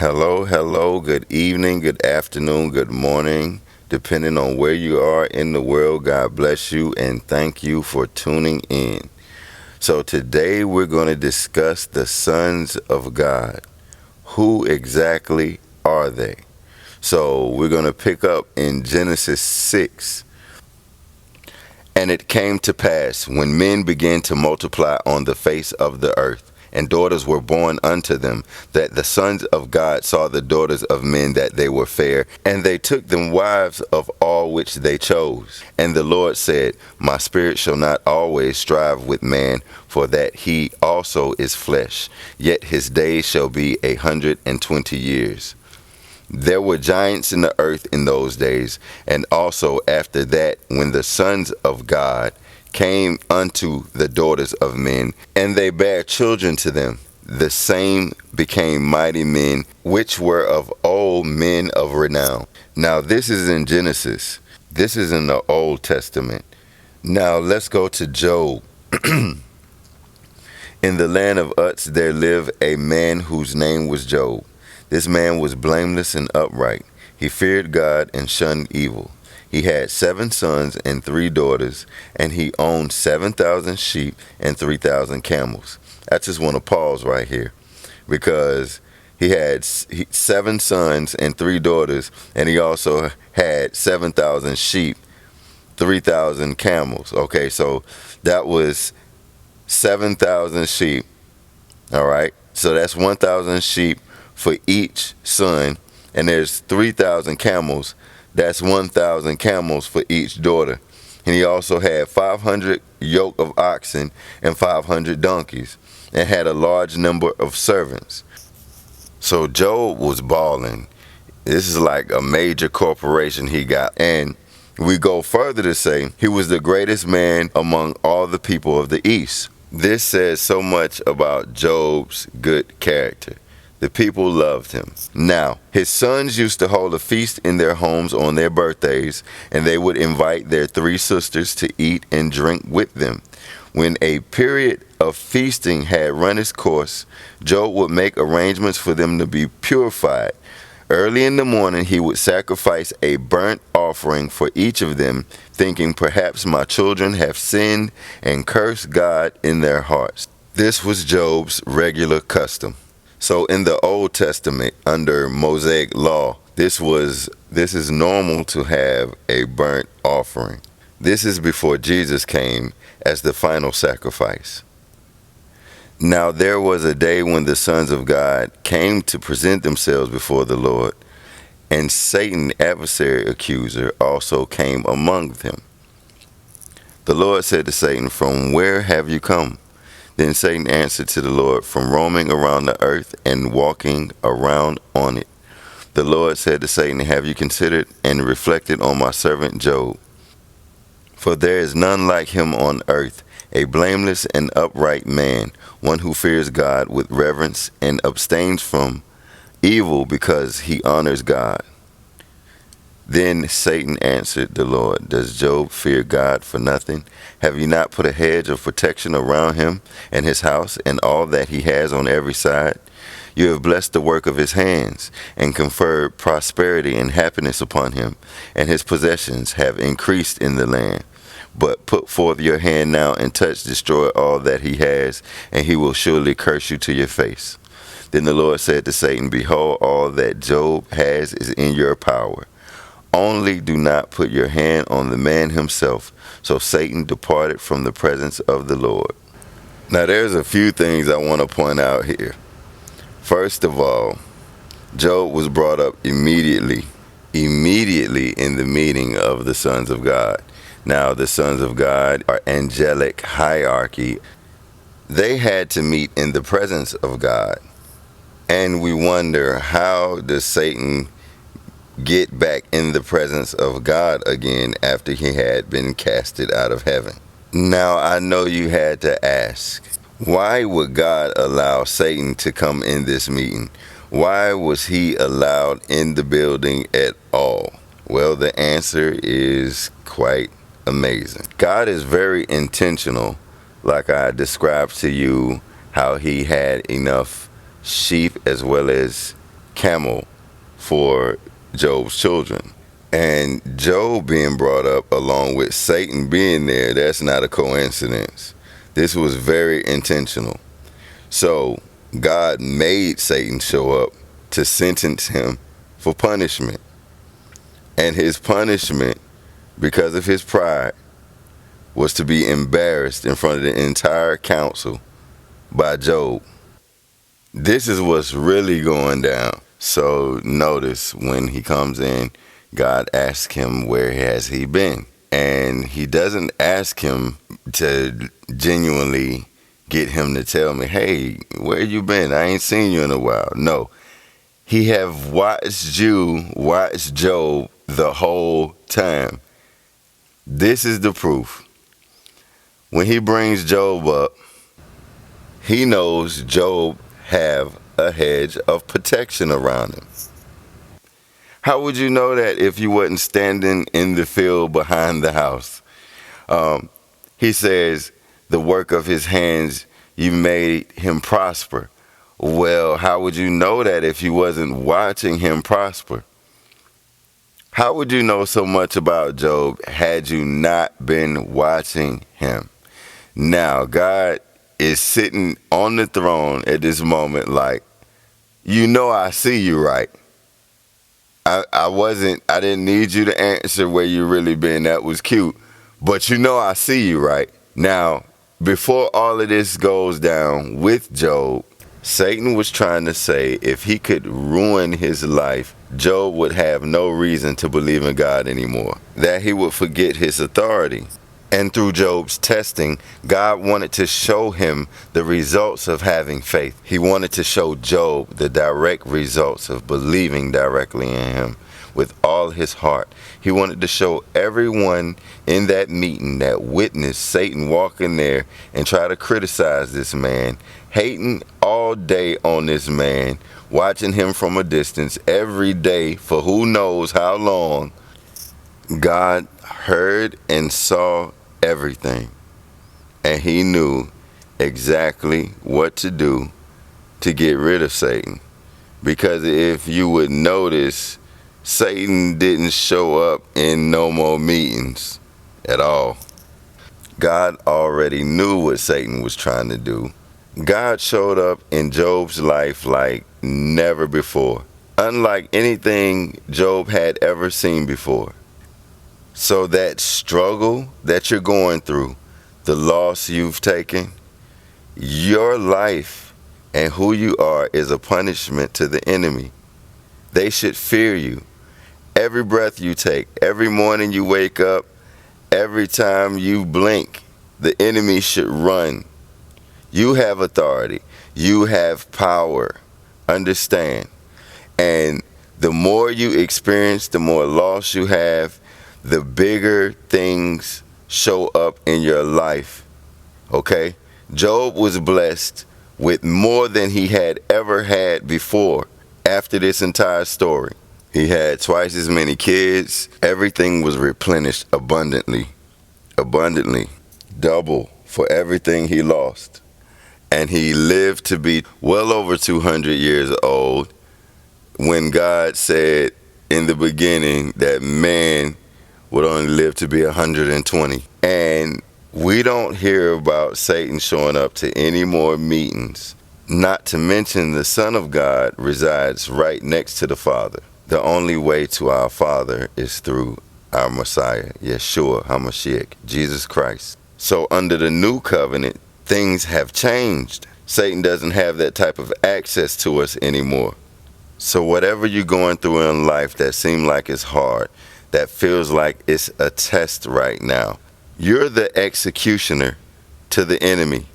Hello, hello, good evening, good afternoon, good morning. Depending on where you are in the world, God bless you and thank you for tuning in. So, today we're going to discuss the sons of God. Who exactly are they? So, we're going to pick up in Genesis 6. And it came to pass, when men began to multiply on the face of the earth, and daughters were born unto them, that the sons of God saw the daughters of men that they were fair, and they took them wives of all which they chose. And the Lord said, My spirit shall not always strive with man, for that he also is flesh, yet his days shall be 120 years. There were giants in the earth in those days, and also after that, when the sons of God came unto the daughters of men, and they bare children to them, the same became mighty men, which were of old, men of renown. Now, this is in Genesis. This is in the Old Testament. Now, let's go to Job. In the land of Uz there lived a man whose name was Job. This man was blameless and upright. He feared God and shunned evil. He had 7 sons and 3 daughters, and he owned 7,000 sheep and 3,000 camels. I just want to pause right here because he had 7 sons and 3 daughters, and he also had 7,000 sheep, 3,000 camels. Okay, so that was 7,000 sheep. All right, so that's 1,000 sheep for each son, and there's 3,000 camels. That's 1,000 camels for each daughter. And he also had 500 yoke of oxen and 500 donkeys, and had a large number of servants. So Job was balling. This is like a major corporation he got. And we go further to say he was the greatest man among all the people of the East. This says so much about Job's good character. The people loved him. Now, his sons used to hold a feast in their homes on their birthdays, and they would invite their 3 sisters to eat and drink with them. When a period of feasting had run its course, Job would make arrangements for them to be purified. Early in the morning, he would sacrifice a burnt offering for each of them, thinking, perhaps my children have sinned and cursed God in their hearts. This was Job's regular custom. So in the Old Testament, under Mosaic law, this is normal to have a burnt offering. This is before Jesus came as the final sacrifice. Now there was a day when the sons of God came to present themselves before the Lord, and Satan, adversary accuser, also came among them. The Lord said to Satan, From where have you come? Then Satan answered to the Lord, From roaming around the earth and walking around on it. The Lord said to Satan, Have you considered and reflected on my servant Job? For there is none like him on earth, a blameless and upright man, one who fears God with reverence and abstains from evil because he honors God. Then Satan answered the Lord, Does Job fear God for nothing? Have you not put a hedge of protection around him and his house and all that he has on every side? You have blessed the work of his hands and conferred prosperity and happiness upon him, and his possessions have increased in the land. But put forth your hand now and destroy all that he has, and he will surely curse you to your face. Then the Lord said to Satan, Behold, all that Job has is in your power. Only do not put your hand on the man himself. So Satan departed from the presence of the Lord. Now there's a few things I want to point out here. First of all, Job was brought up immediately in the meeting of the sons of God. Now the sons of God are angelic hierarchy. They had to meet in the presence of God. And we wonder, how does Satan get back in the presence of God again after he had been casted out of heaven? Now I know you had to ask, why would God allow Satan to come in this meeting? Why was he allowed in the building at all? Well, the answer is quite amazing. God is very intentional, like I described to you, how he had enough sheep as well as camel for Job's children. And Job being brought up along with Satan being there, that's not a coincidence. This was very intentional. So God made Satan show up to sentence him for punishment. And his punishment, because of his pride, was to be embarrassed in front of the entire council by Job. This is what's really going down. So notice when he comes in, God asks him, where has he been? And he doesn't ask him to genuinely get him to tell me, hey, where you been? I ain't seen you in a while. No, he have watched Job the whole time. This is the proof. When he brings Job up, he knows Job have a hedge of protection around him. How would you know that if you wasn't standing in the field behind the house? He says, the work of his hands, you made him prosper. Well, how would you know that if you wasn't watching him prosper? How would you know so much about Job had you not been watching him? Now, God is sitting on the throne at this moment like, I see you, right? I didn't need you to answer where you really been. That was cute. But I see you, right? Now, before all of this goes down with Job, Satan was trying to say if he could ruin his life, Job would have no reason to believe in God anymore, that he would forget his authority. And through Job's testing, God wanted to show him the results of having faith. He wanted to show Job the direct results of believing directly in him with all his heart. He wanted to show everyone in that meeting that witnessed Satan walk in there and try to criticize this man, hating all day on this man, watching him from a distance every day for who knows how long. God heard and saw everything, and he knew exactly what to do to get rid of Satan. Because if you would notice, Satan didn't show up in no more meetings at all. God already knew what Satan was trying to do. God showed up in Job's life like never before, unlike anything Job had ever seen before. So that struggle that you're going through, the loss you've taken, your life and who you are is a punishment to the enemy. They should fear you. Every breath you take, every morning you wake up, every time you blink, the enemy should run. You have authority. You have power. Understand. And the more you experience, the more loss you have, the bigger things show up in your life. Okay? Job was blessed with more than he had ever had before after this entire story. He had twice as many kids. Everything was replenished abundantly. Abundantly. Double for everything he lost. And he lived to be well over 200 years old when God said in the beginning that man would only live to be 120. And we don't hear about Satan showing up to any more meetings. Not to mention the Son of God resides right next to the Father. The only way to our Father is through our Messiah, Yeshua HaMashiach, Jesus Christ. So under the new covenant, things have changed. Satan doesn't have that type of access to us anymore. So whatever you're going through in life that seems like it's hard, that feels like it's a test right now, you're the executioner to the enemy.